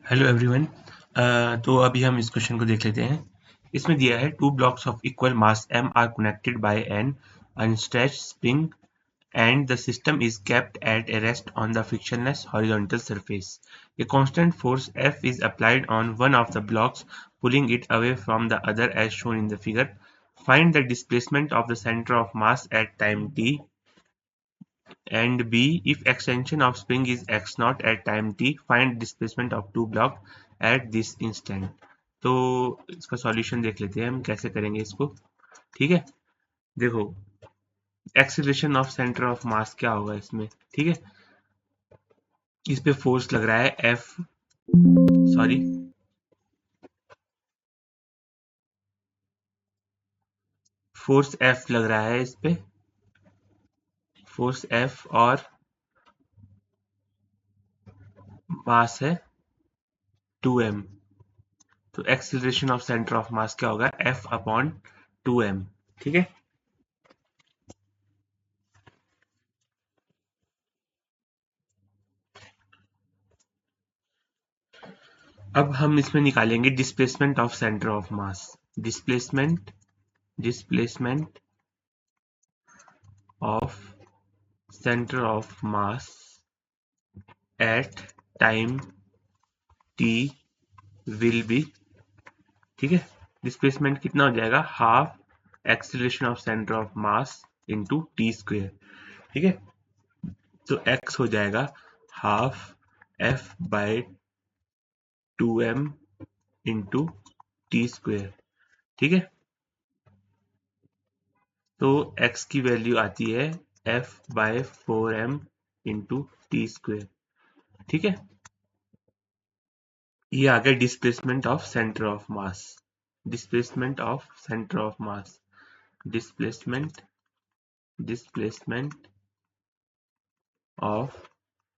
Hello everyone. तो अभी हम इस क्वेश्चन को देख लेते हैं। इसमें दिया है two blocks of equal mass m are connected by an unstretched spring and the system is kept at a rest on the frictionless horizontal surface. A constant force F is applied on one of the blocks, pulling it away from the other as shown in the figure. Find the displacement of the center of mass at time t and B. If extension of spring is x naught at time t, find displacement of two block at this instant. तो इसका solution देख लेते हैं हम कैसे करेंगे इसको। ठीक है, देखो एक्सीलरेशन ऑफ सेंटर ऑफ मास क्या होगा इसमें। ठीक है, इस पे फोर्स लग रहा है F, सॉरी फोर्स F लग रहा है इस पे, फोर्स F और मास है 2m। तो एक्सीलरेशन ऑफ सेंटर ऑफ मास क्या होगा F अपॉन 2m। ठीक है, अब हम इसमें निकालेंगे displacement of centre of mass. Displacement of centre of mass at time t will be, ठीक है, डिस्प्लेसमेंट कितना हो जाएगा half acceleration of centre of mass into T square. ठीक है, तो x हो जाएगा half f by 2m into T square. ठीक है, तो x की वैल्यू आती है f by 4m into T square. ठीक है, ये आ गया displacement of centre of mass. Displacement of centre of mass, displacement displacement of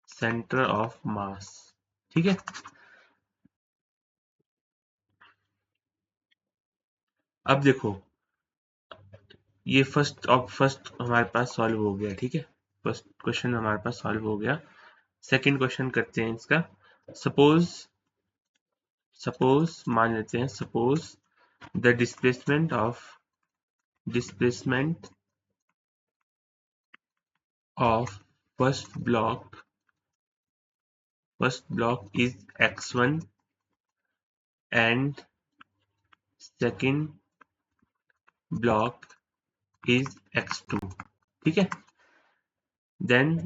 centre of मास। ठीक है, अब देखो ये फर्स्ट हमारे पास सॉल्व हो गया। ठीक है, फर्स्ट क्वेश्चन हमारे पास सॉल्व हो गया। सेकंड क्वेश्चन करते हैं इसका। सपोज सपोज मान लेते हैं, suppose the displacement of first block is x1 and second block is x2। ठीक है, देन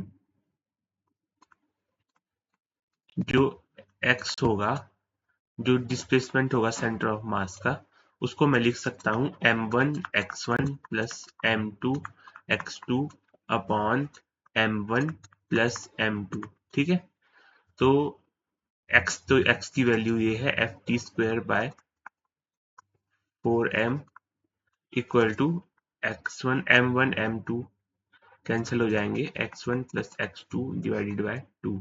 जो x होगा, जो डिस्प्लेसमेंट होगा सेंटर ऑफ मास का, उसको मैं लिख सकता हूं m1 x1 plus m2 x2 upon m1 plus m2। ठीक है, तो x की वैल्यू ये है F T square by 4m equal to x1 m1 m2 cancel हो जाएंगे, x1 plus x2 divided by 2।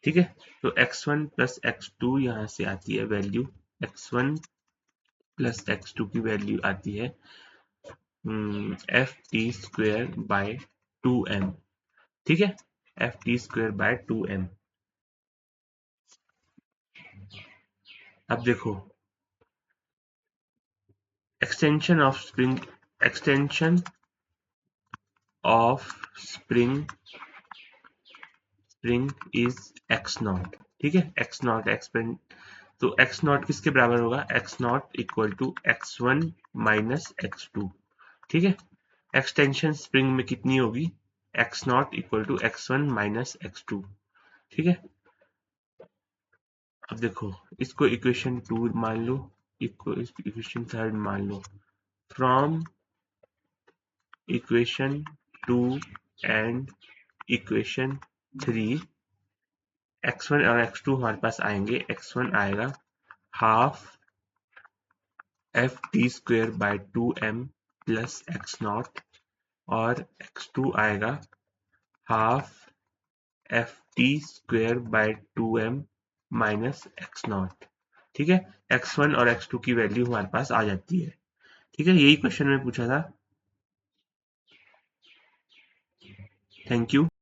ठीक है, तो x1 प्लस x2 यहाँ से आती है वैल्यू, x1 प्लस x2 की वैल्यू आती है F T square bye 2m। ठीक है, F T square bye 2m। अब देखो extension of spring is x naught. ठीक है, x नॉट एक्सपेंड, तो x नॉट किसके बराबर होगा, x naught equal to x1 minus x2। ठीक है, एक्सटेंशन स्प्रिंग में कितनी होगी, x naught equal to x1 minus x2। ठीक है, अब देखो इसको इक्वेशन 2 मान लो, इक्वेशन 3 मान लो। From equation 2 and equation 3 x1 और x2 हमारे पास आएंगे। x1 आएगा half F T square by 2m plus X naught, और x2 आएगा half F T square by 2m minus X naught. ठीक है, x1 और x2 की वैल्यू हमारे पास आ जाती है। ठीक है, यही क्वेश्चन में पूछा था। Thank you.